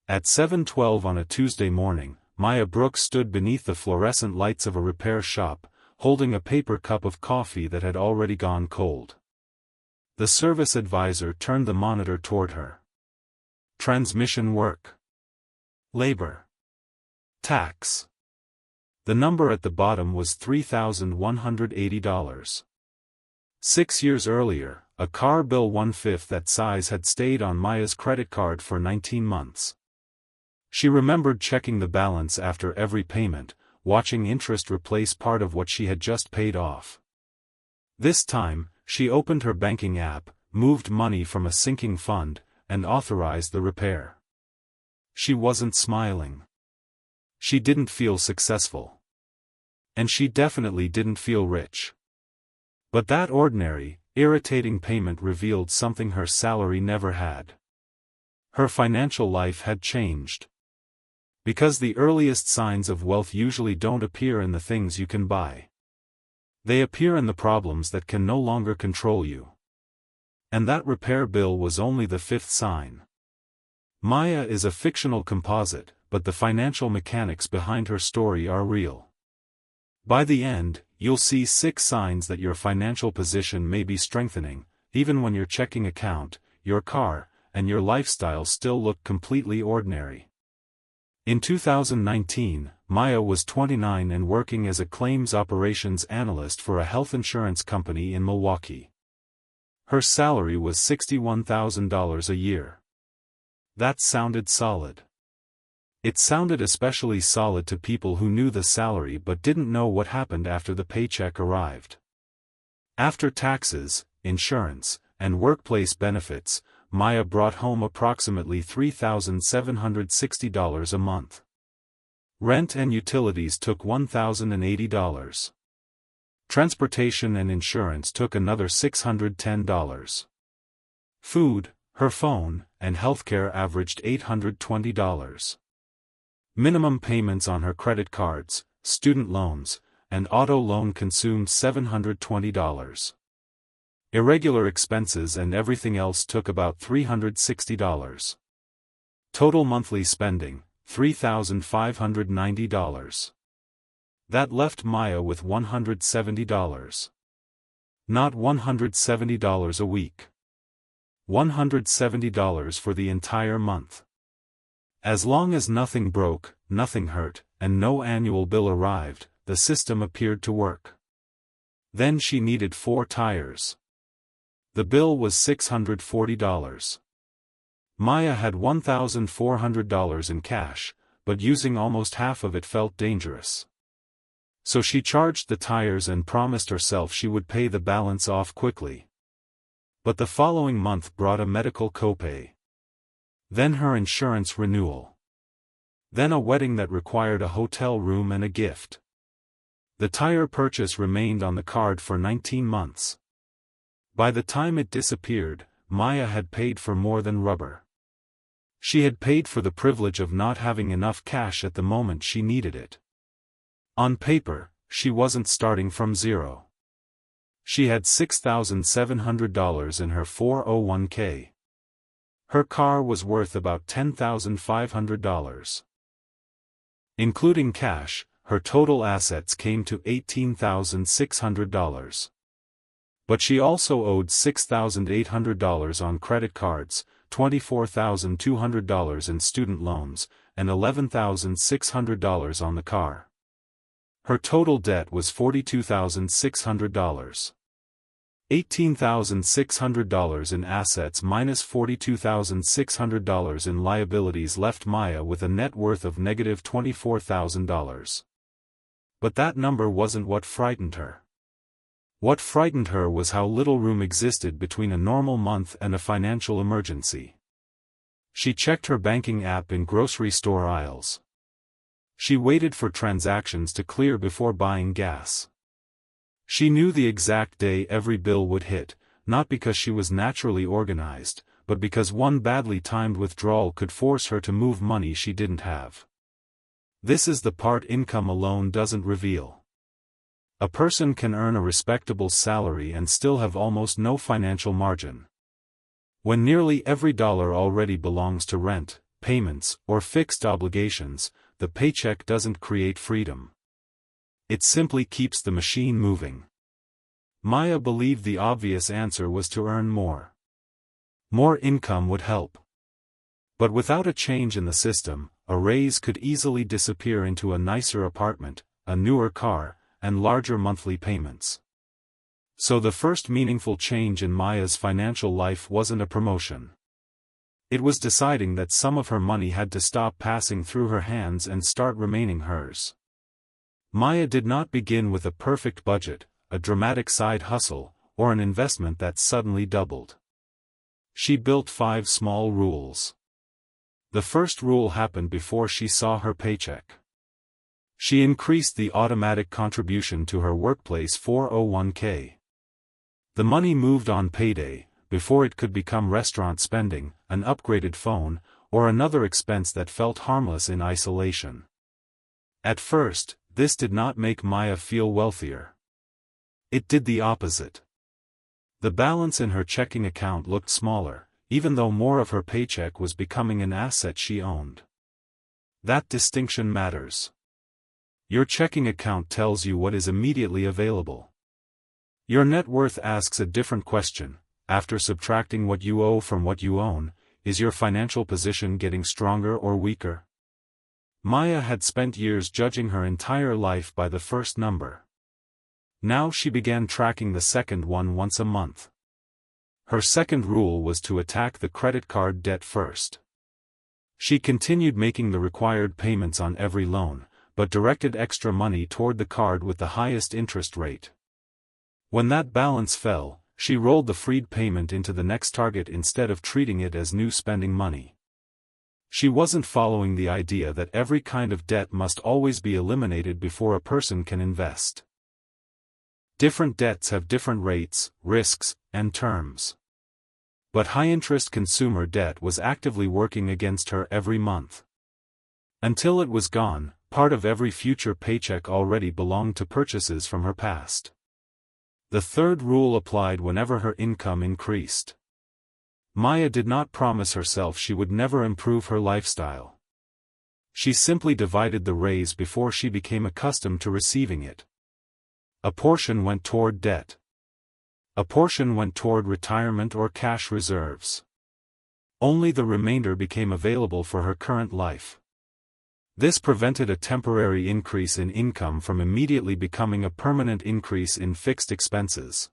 At 7:12 on a Tuesday morning, Maya Brooks stood beneath the fluorescent lights of a repair shop, holding a paper cup of coffee that had already gone cold. The service advisor turned the monitor toward her. Transmission work. Labor. Tax. The number at the bottom was $3,180. 6 years earlier, a car bill 1/5 that size had stayed on Maya's credit card for 19 months. She remembered checking the balance after every payment, watching interest replace part of what she had just paid off. This time, she opened her banking app, moved money from a sinking fund, and authorized the repair. She wasn't smiling. She didn't feel successful. And she definitely didn't feel rich. But that ordinary, irritating payment revealed something her salary never had. Her financial life had changed. Because the earliest signs of wealth usually don't appear in the things you can buy. They appear in the problems that can no longer control you. And that repair bill was only the 5th sign. Maya is a fictional composite, but the financial mechanics behind her story are real. By the end, you'll see 6 signs that your financial position may be strengthening, even when your checking account, your car, and your lifestyle still look completely ordinary. In 2019, Maya was 29 and working as a claims operations analyst for a health insurance company in Milwaukee. Her salary was $61,000 a year. That sounded solid. It sounded especially solid to people who knew the salary but didn't know what happened after the paycheck arrived. After taxes, insurance, and workplace benefits, Maya brought home approximately $3,760 a month. Rent and utilities took $1,080. Transportation and insurance took another $610. Food, her phone, and healthcare averaged $820. Minimum payments on her credit cards, student loans, and auto loan consumed $720. Irregular expenses and everything else took about $360. Total monthly spending, $3,590. That left Maya with $170. Not $170 a week. $170 for the entire month. As long as nothing broke, nothing hurt, and no annual bill arrived, the system appeared to work. Then she needed 4 tires. The bill was $640. Maya had $1,400 in cash, but using almost half of it felt dangerous. So she charged the tires and promised herself she would pay the balance off quickly. But the following month brought a medical copay. Then her insurance renewal. Then a wedding that required a hotel room and a gift. The tire purchase remained on the card for 19 months. By the time it disappeared, Maya had paid for more than rubber. She had paid for the privilege of not having enough cash at the moment she needed it. On paper, she wasn't starting from zero. She had $6,700 in her 401k. Her car was worth about $10,500. Including cash, her total assets came to $18,600. But she also owed $6,800 on credit cards, $24,200 in student loans, and $11,600 on the car. Her total debt was $42,600. $18,600 in assets minus $42,600 in liabilities left Maya with a net worth of negative $24,000. But that number wasn't what frightened her. What frightened her was how little room existed between a normal month and a financial emergency. She checked her banking app in grocery store aisles. She waited for transactions to clear before buying gas. She knew the exact day every bill would hit, not because she was naturally organized, but because one badly timed withdrawal could force her to move money she didn't have. This is the part income alone doesn't reveal. A person can earn a respectable salary and still have almost no financial margin. When nearly every dollar already belongs to rent, payments, or fixed obligations, the paycheck doesn't create freedom. It simply keeps the machine moving. Maya believed the obvious answer was to earn more. More income would help. But without a change in the system, a raise could easily disappear into a nicer apartment, a newer car, and larger monthly payments. So the first meaningful change in Maya's financial life wasn't a promotion. It was deciding that some of her money had to stop passing through her hands and start remaining hers. Maya did not begin with a perfect budget, a dramatic side hustle, or an investment that suddenly doubled. She built 5 small rules. The first rule happened before she saw her paycheck. She increased the automatic contribution to her workplace 401k. The money moved on payday, before it could become restaurant spending, an upgraded phone, or another expense that felt harmless in isolation. At first, this did not make Maya feel wealthier. It did the opposite. The balance in her checking account looked smaller, even though more of her paycheck was becoming an asset she owned. That distinction matters. Your checking account tells you what is immediately available. Your net worth asks a different question. After subtracting what you owe from what you own, is your financial position getting stronger or weaker? Maya had spent years judging her entire life by the first number. Now she began tracking the second one once a month. Her second rule was to attack the credit card debt first. She continued making the required payments on every loan, but directed extra money toward the card with the highest interest rate. When that balance fell, she rolled the freed payment into the next target instead of treating it as new spending money. She wasn't following the idea that every kind of debt must always be eliminated before a person can invest. Different debts have different rates, risks, and terms. But high-interest consumer debt was actively working against her every month. Until it was gone, part of every future paycheck already belonged to purchases from her past. The third rule applied whenever her income increased. Maya did not promise herself she would never improve her lifestyle. She simply divided the raise before she became accustomed to receiving it. A portion went toward debt. A portion went toward retirement or cash reserves. Only the remainder became available for her current life. This prevented a temporary increase in income from immediately becoming a permanent increase in fixed expenses.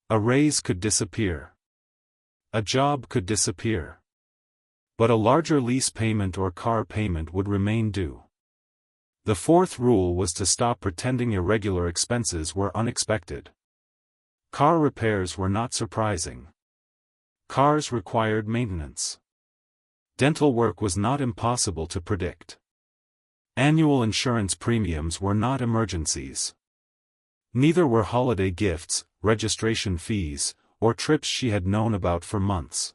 A raise could disappear. A job could disappear. But a larger lease payment or car payment would remain due. The fourth rule was to stop pretending irregular expenses were unexpected. Car repairs were not surprising. Cars required maintenance. Dental work was not impossible to predict. Annual insurance premiums were not emergencies. Neither were holiday gifts, registration fees, or trips she had known about for months.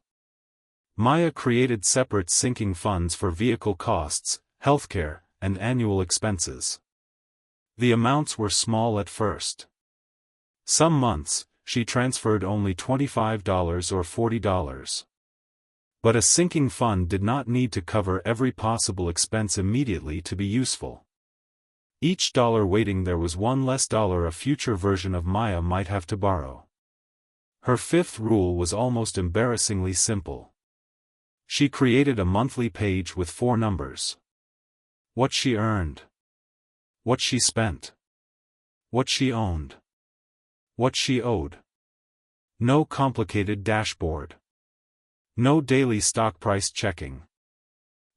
Maya created separate sinking funds for vehicle costs, healthcare, and annual expenses. The amounts were small at first. Some months, she transferred only $25 or $40. But a sinking fund did not need to cover every possible expense immediately to be useful. Each dollar waiting there was one less dollar a future version of Maya might have to borrow. Her fifth rule was almost embarrassingly simple. She created a monthly page with 4 numbers. What she earned. What she spent. What she owned. What she owed. No complicated dashboard. No daily stock price checking.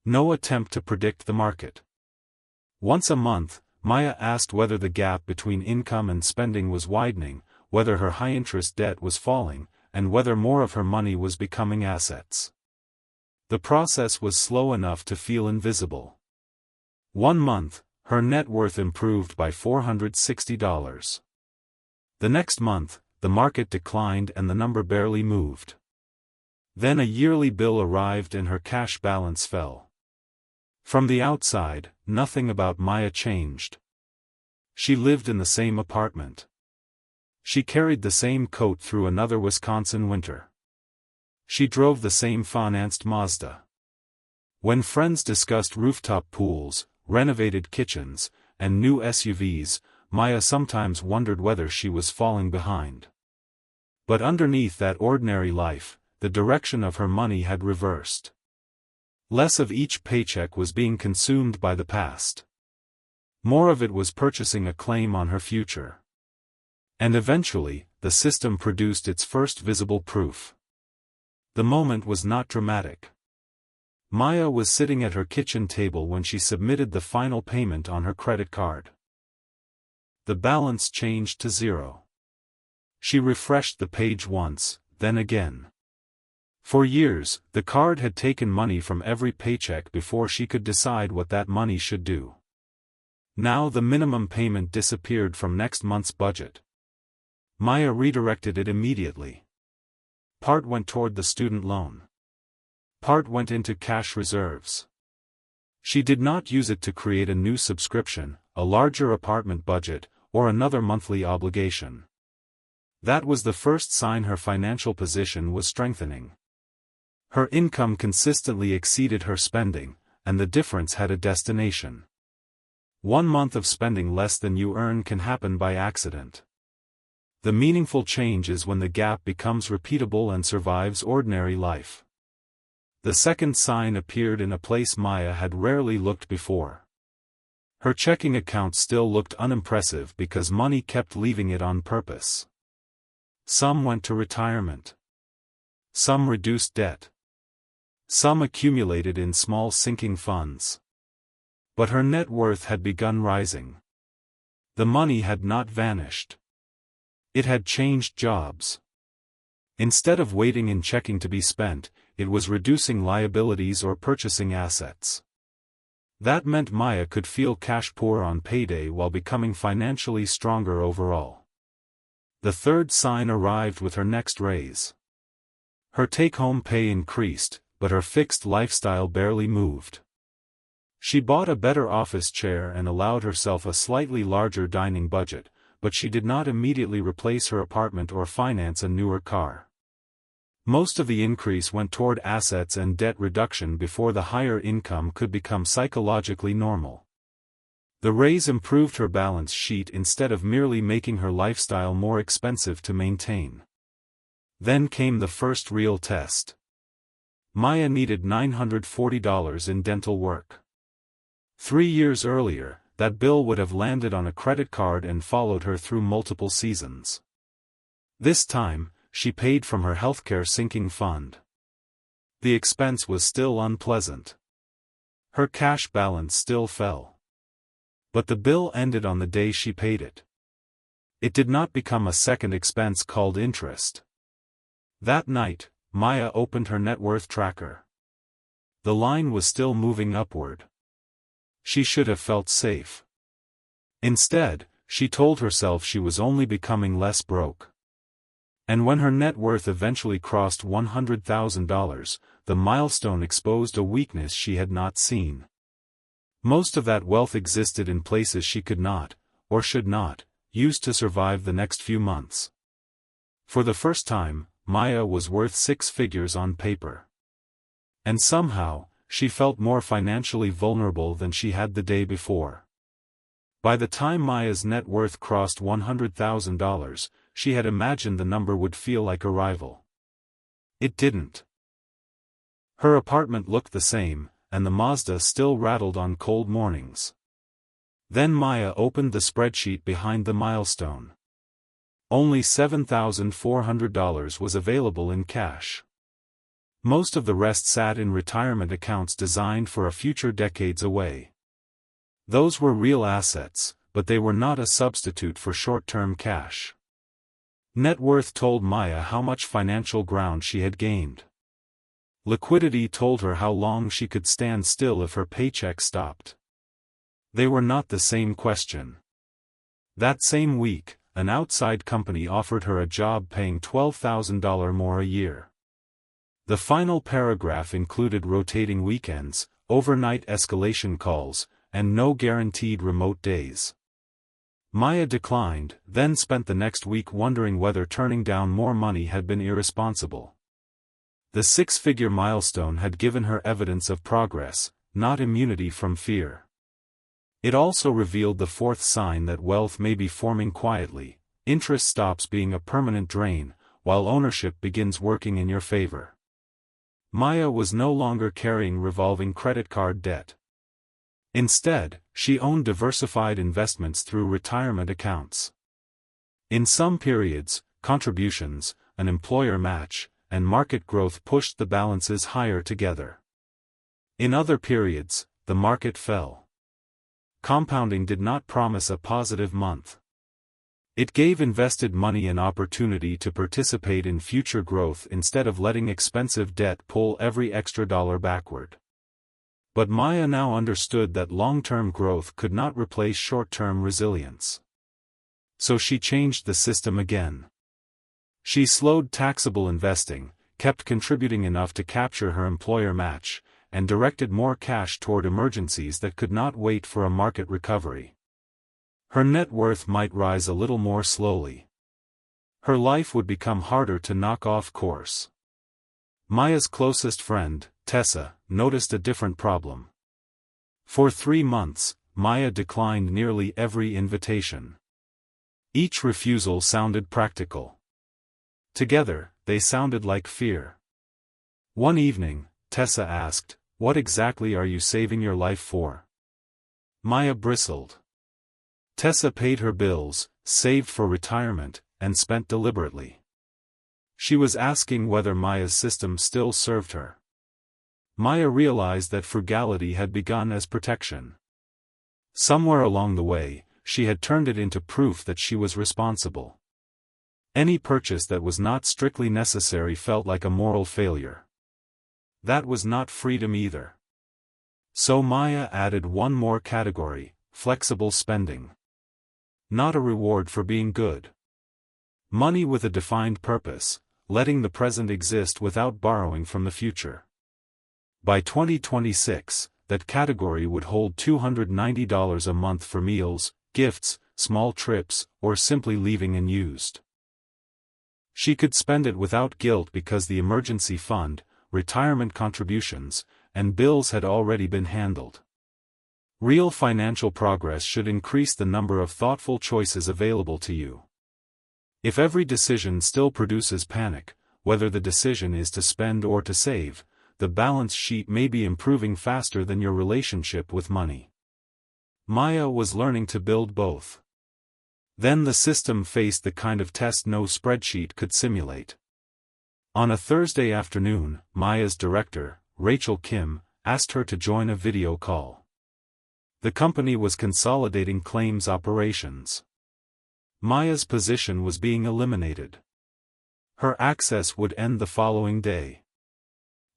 No attempt to predict the market. Once a month, Maya asked whether the gap between income and spending was widening, whether her high-interest debt was falling, and whether more of her money was becoming assets. The process was slow enough to feel invisible. One month, her net worth improved by $460. The next month, the market declined and the number barely moved. Then a yearly bill arrived and her cash balance fell. From the outside, nothing about Maya changed. She lived in the same apartment. She carried the same coat through another Wisconsin winter. She drove the same financed Mazda. When friends discussed rooftop pools, renovated kitchens, and new SUVs, Maya sometimes wondered whether she was falling behind. But underneath that ordinary life, the direction of her money had reversed. Less of each paycheck was being consumed by the past. More of it was purchasing a claim on her future. And eventually, the system produced its first visible proof. The moment was not dramatic. Maya was sitting at her kitchen table when she submitted the final payment on her credit card. The balance changed to 0. She refreshed the page once, then again. For years, the card had taken money from every paycheck before she could decide what that money should do. Now the minimum payment disappeared from next month's budget. Maya redirected it immediately. Part went toward the student loan. Part went into cash reserves. She did not use it to create a new subscription, a larger apartment budget, or another monthly obligation. That was the first sign her financial position was strengthening. Her income consistently exceeded her spending, and the difference had a destination. 1 month of spending less than you earn can happen by accident. The meaningful change is when the gap becomes repeatable and survives ordinary life. The second sign appeared in a place Maya had rarely looked before. Her checking account still looked unimpressive because money kept leaving it on purpose. Some went to retirement. Some reduced debt. Some accumulated in small sinking funds. But her net worth had begun rising. The money had not vanished. It had changed jobs. Instead of waiting and checking to be spent, it was reducing liabilities or purchasing assets. That meant Maya could feel cash poor on payday while becoming financially stronger overall. The third sign arrived with her next raise. Her take-home pay increased, but her fixed lifestyle barely moved. She bought a better office chair and allowed herself a slightly larger dining budget, but she did not immediately replace her apartment or finance a newer car. Most of the increase went toward assets and debt reduction before the higher income could become psychologically normal. The raise improved her balance sheet instead of merely making her lifestyle more expensive to maintain. Then came the first real test. Maya needed $940 in dental work. 3 years earlier, that bill would have landed on a credit card and followed her through multiple seasons. This time, she paid from her healthcare sinking fund. The expense was still unpleasant. Her cash balance still fell. But the bill ended on the day she paid it. It did not become a second expense called interest. That night, Maya opened her net worth tracker. The line was still moving upward. She should have felt safe. Instead, she told herself she was only becoming less broke. And when her net worth eventually crossed $100,000, the milestone exposed a weakness she had not seen. Most of that wealth existed in places she could not, or should not, use to survive the next few months. For the first time, Maya was worth 6 figures on paper. And somehow, she felt more financially vulnerable than she had the day before. By the time Maya's net worth crossed $100,000, she had imagined the number would feel like a rival. It didn't. Her apartment looked the same, and the Mazda still rattled on cold mornings. Then Maya opened the spreadsheet behind the milestone. Only $7,400 was available in cash. Most of the rest sat in retirement accounts designed for a future decades away. Those were real assets, but they were not a substitute for short-term cash. Net worth told Maya how much financial ground she had gained. Liquidity told her how long she could stand still if her paycheck stopped. They were not the same question. That same week, an outside company offered her a job paying $12,000 more a year. The final paragraph included rotating weekends, overnight escalation calls, and no guaranteed remote days. Maya declined, then spent the next week wondering whether turning down more money had been irresponsible. The six-figure milestone had given her evidence of progress, not immunity from fear. It also revealed the fourth sign that wealth may be forming quietly. Interest stops being a permanent drain, while ownership begins working in your favor. Maya was no longer carrying revolving credit card debt. Instead, she owned diversified investments through retirement accounts. In some periods, contributions, an employer match, and market growth pushed the balances higher together. In other periods, the market fell. Compounding did not promise a positive month. It gave invested money an opportunity to participate in future growth instead of letting expensive debt pull every extra dollar backward. But Maya now understood that long-term growth could not replace short-term resilience. So she changed the system again. She slowed taxable investing, kept contributing enough to capture her employer match, and directed more cash toward emergencies that could not wait for a market recovery. Her net worth might rise a little more slowly. Her life would become harder to knock off course. Maya's closest friend, Tessa, noticed a different problem. For 3 months, Maya declined nearly every invitation. Each refusal sounded practical. Together, they sounded like fear. One evening, Tessa asked, "What exactly are you saving your life for?" Maya bristled. Tessa paid her bills, saved for retirement, and spent deliberately. She was asking whether Maya's system still served her. Maya realized that frugality had begun as protection. Somewhere along the way, she had turned it into proof that she was responsible. Any purchase that was not strictly necessary felt like a moral failure. That was not freedom either. So Maya added one more category: flexible spending. Not a reward for being good. Money with a defined purpose, letting the present exist without borrowing from the future. By 2026, that category would hold $290 a month for meals, gifts, small trips, or simply leaving unused. She could spend it without guilt because the emergency fund, retirement contributions, and bills had already been handled. Real financial progress should increase the number of thoughtful choices available to you. If every decision still produces panic, whether the decision is to spend or to save, the balance sheet may be improving faster than your relationship with money. Maya was learning to build both. Then the system faced the kind of test no spreadsheet could simulate. On a Thursday afternoon, Maya's director, Rachel Kim, asked her to join a video call. The company was consolidating claims operations. Maya's position was being eliminated. Her access would end the following day.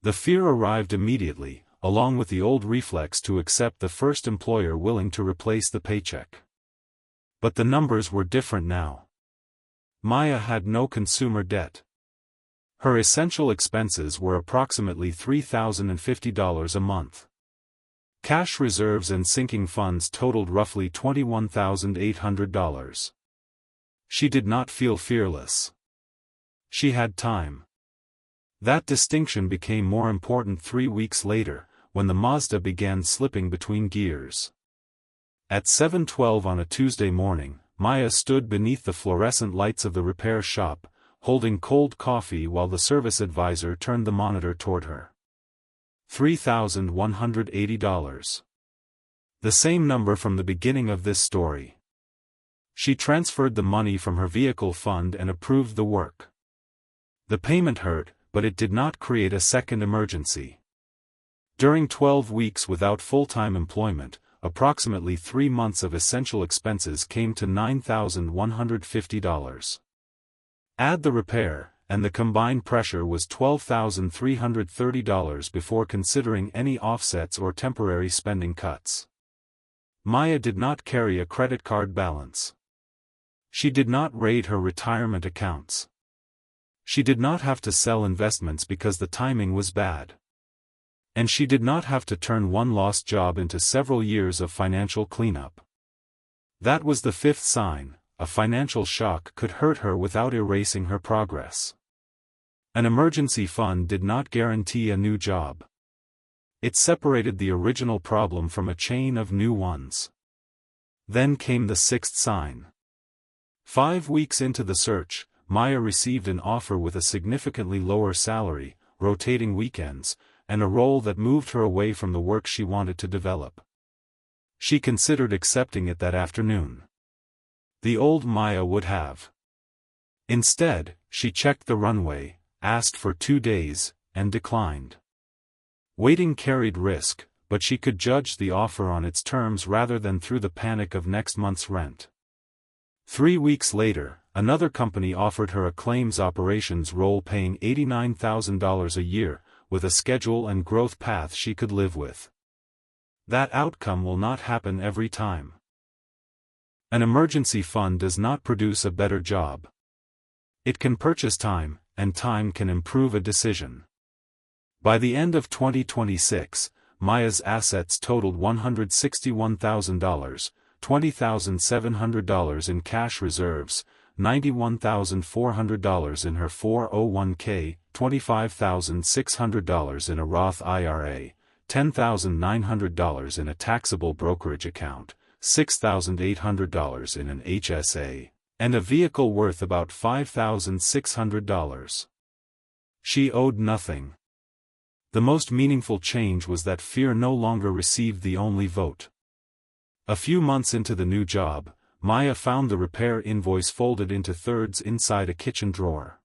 The fear arrived immediately, along with the old reflex to accept the first employer willing to replace the paycheck. But the numbers were different now. Maya had no consumer debt. Her essential expenses were approximately $3,050 a month. Cash reserves and sinking funds totaled roughly $21,800. She did not feel fearless. She had time. That distinction became more important 3 weeks later, when the Mazda began slipping between gears. At 7:12 on a Tuesday morning, Maya stood beneath the fluorescent lights of the repair shop, holding cold coffee while the service advisor turned the monitor toward her. $3,180. The same number from the beginning of this story. She transferred the money from her vehicle fund and approved the work. The payment hurt, but it did not create a second emergency. During 12 weeks without full-time employment, approximately 3 months of essential expenses came to $9,150. Add the repair, and the combined pressure was $12,330 before considering any offsets or temporary spending cuts. Maya did not carry a credit card balance. She did not raid her retirement accounts. She did not have to sell investments because the timing was bad. And she did not have to turn one lost job into several years of financial cleanup. That was the fifth sign: a financial shock could hurt her without erasing her progress. An emergency fund did not guarantee a new job. It separated the original problem from a chain of new ones. Then came the sixth sign. 5 weeks into the search, Maya received an offer with a significantly lower salary, rotating weekends, and a role that moved her away from the work she wanted to develop. She considered accepting it that afternoon. The old Maya would have. Instead, she checked the runway, asked for 2 days, and declined. Waiting carried risk, but she could judge the offer on its terms rather than through the panic of next month's rent. 3 weeks later, another company offered her a claims operations role paying $89,000 a year, with a schedule and growth path she could live with. That outcome will not happen every time. An emergency fund does not produce a better job. It can purchase time, and time can improve a decision. By the end of 2026, Maya's assets totaled $161,000, $20,700 in cash reserves, $91,400 in her 401k, $25,600 in a Roth IRA, $10,900 in a taxable brokerage account, $6,800 in an HSA, and a vehicle worth about $5,600. She owed nothing. The most meaningful change was that fear no longer received the only vote. A few months into the new job, Maya found the repair invoice folded into thirds inside a kitchen drawer.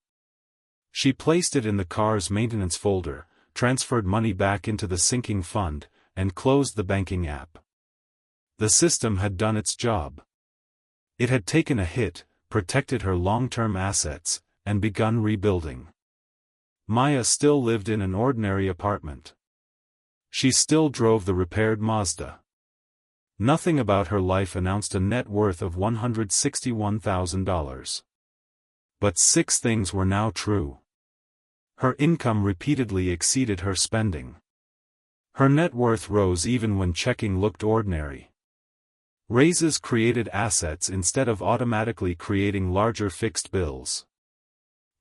She placed it in the car's maintenance folder, transferred money back into the sinking fund, and closed the banking app. The system had done its job. It had taken a hit, protected her long-term assets, and begun rebuilding. Maya still lived in an ordinary apartment. She still drove the repaired Mazda. Nothing about her life announced a net worth of $161,000. But 6 things were now true. Her income repeatedly exceeded her spending. Her net worth rose even when checking looked ordinary. Raises created assets instead of automatically creating larger fixed bills.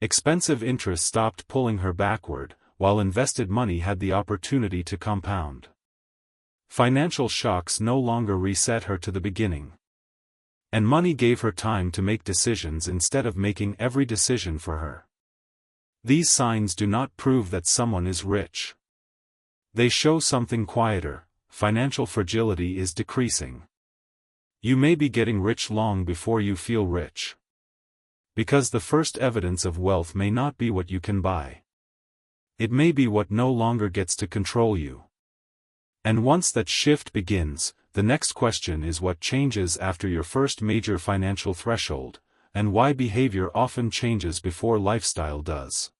Expensive interest stopped pulling her backward, while invested money had the opportunity to compound. Financial shocks no longer reset her to the beginning. And money gave her time to make decisions instead of making every decision for her. These signs do not prove that someone is rich. They show something quieter: financial fragility is decreasing. You may be getting rich long before you feel rich. Because the first evidence of wealth may not be what you can buy. It may be what no longer gets to control you. And once that shift begins, the next question is what changes after your first major financial threshold, and why behavior often changes before lifestyle does.